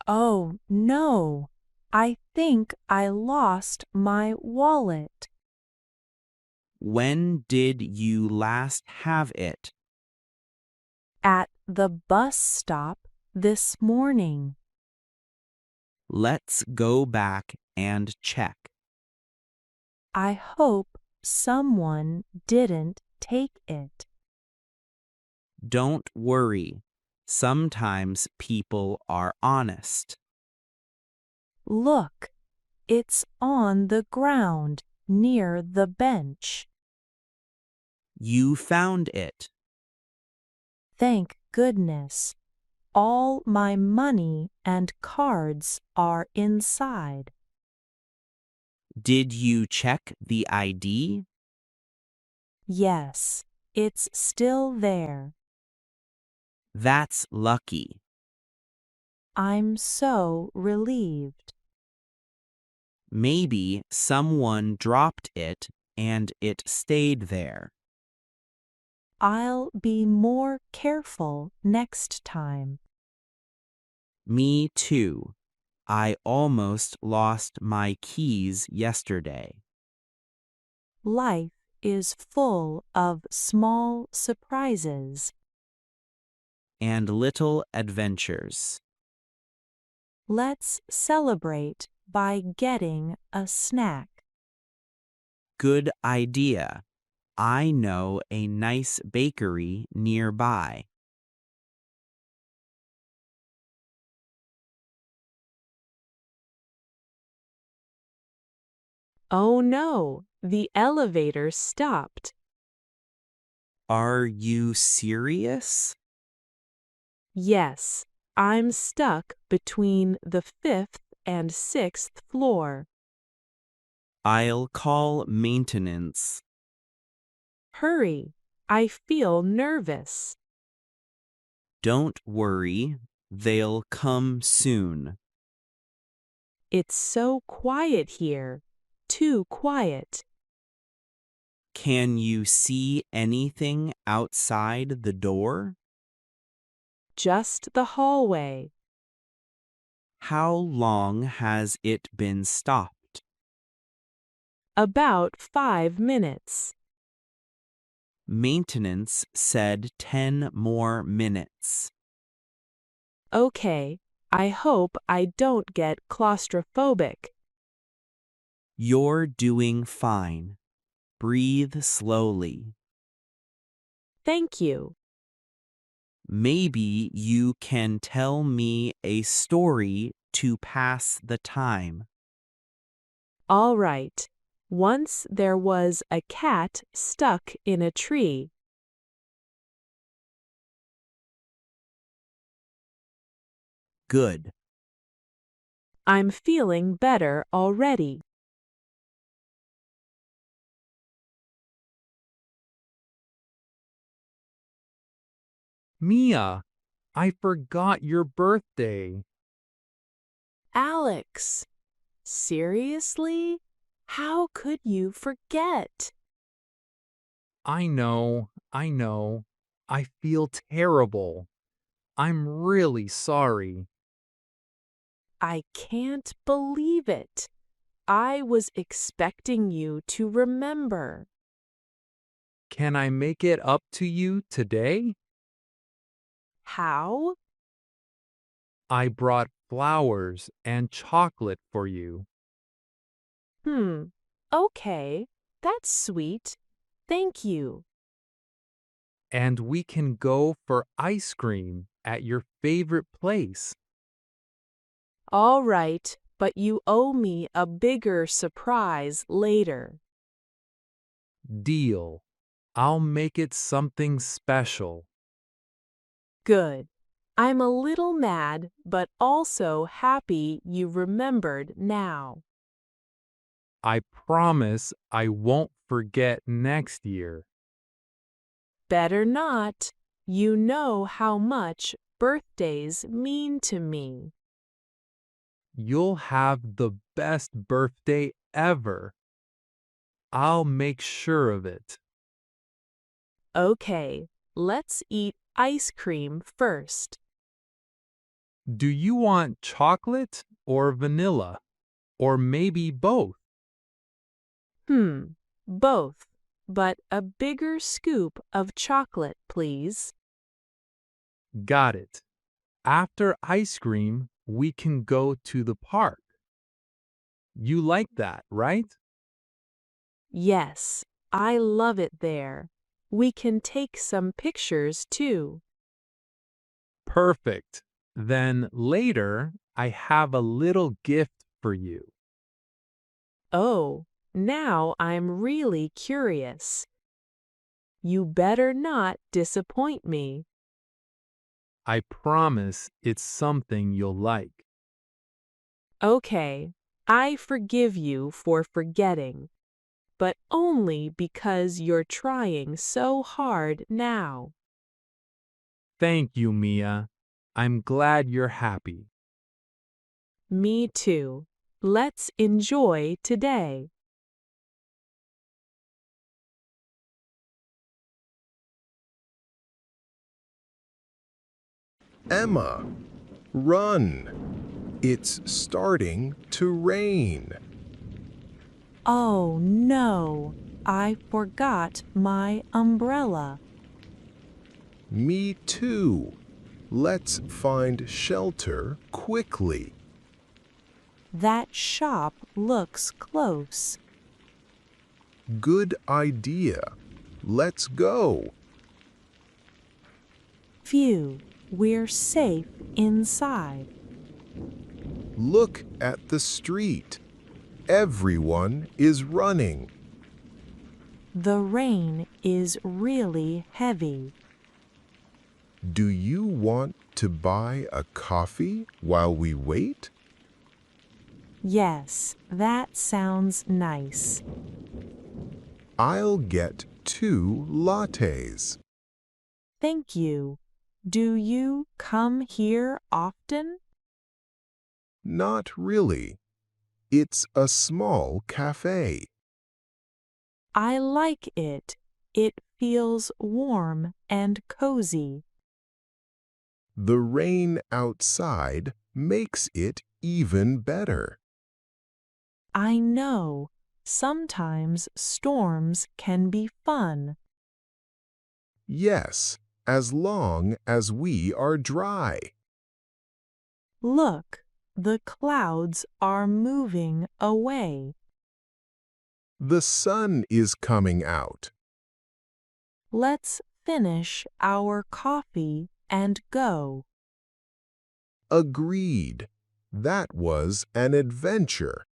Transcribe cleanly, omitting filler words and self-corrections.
Oh, no. I think I lost my wallet. When did you last have it? At the bus stop this morning. Let's go back and check. I hope someone didn't take it. Don't worry. Sometimes people are honest. Look, it's on the ground near the bench. You found it. Thank goodness. All my money and cards are inside. Did you check the ID? Yes, it's still there. That's lucky. I'm so relieved. Maybe someone dropped it and it stayed there. I'll be more careful next time. Me too. I almost lost my keys yesterday. Life is full of small surprises. And little adventures. Let's celebrate by getting a snack. Good idea. I know a nice bakery nearby. Oh no, the elevator stopped. Are you serious? Yes, I'm stuck between the 5th and 6th floor. I'll call maintenance. Hurry, I feel nervous. Don't worry, they'll come soon. It's so quiet here, too quiet. Can you see anything outside the door? Just the hallway. How long has it been stopped? About 5 minutes. Maintenance said 10 more minutes. Okay, I hope I don't get claustrophobic. You're doing fine. Breathe slowly. Thank you. Maybe you can tell me a story to pass the time. All right. Once there was a cat stuck in a tree. Good. I'm feeling better already. Mia, I forgot your birthday. Alex, seriously? How could you forget? I know. I feel terrible. I'm really sorry. I can't believe it. I was expecting you to remember. Can I make it up to you today? How? I brought flowers and chocolate for you. Okay, that's sweet. Thank you. And we can go for ice cream at your favorite place. All right, but you owe me a bigger surprise later. Deal. I'll make it something special. Good. I'm a little mad, but also happy you remembered now. I promise I won't forget next year. Better not. You know how much birthdays mean to me. You'll have the best birthday ever. I'll make sure of it. Okay, let's eat ice cream first. Do you want chocolate or vanilla? Or maybe both? Both, but a bigger scoop of chocolate, please. Got it. After ice cream, we can go to the park. You like that, right? Yes, I love it there. We can take some pictures too. Perfect. Then later, I have a little gift for you. Oh, now I'm really curious. You better not disappoint me. I promise it's something you'll like. Okay, I forgive you for forgetting, but only because you're trying so hard now. Thank you, Mia. I'm glad you're happy. Me too. Let's enjoy today. Emma, run. It's starting to rain. Oh no, I forgot my umbrella. Me too. Let's find shelter quickly. That shop looks close. Good idea. Let's go. Phew, we're safe inside. Look at the street. Everyone is running. The rain is really heavy. Do you want to buy a coffee while we wait? Yes, that sounds nice. I'll get 2 lattes. Thank you. Do you come here often? Not really. It's a small cafe. I like it. It feels warm and cozy. The rain outside makes it even better. I know. Sometimes storms can be fun. Yes, as long as we are dry. Look, the clouds are moving away. The sun is coming out. Let's finish our coffee and go. Agreed. That was an adventure.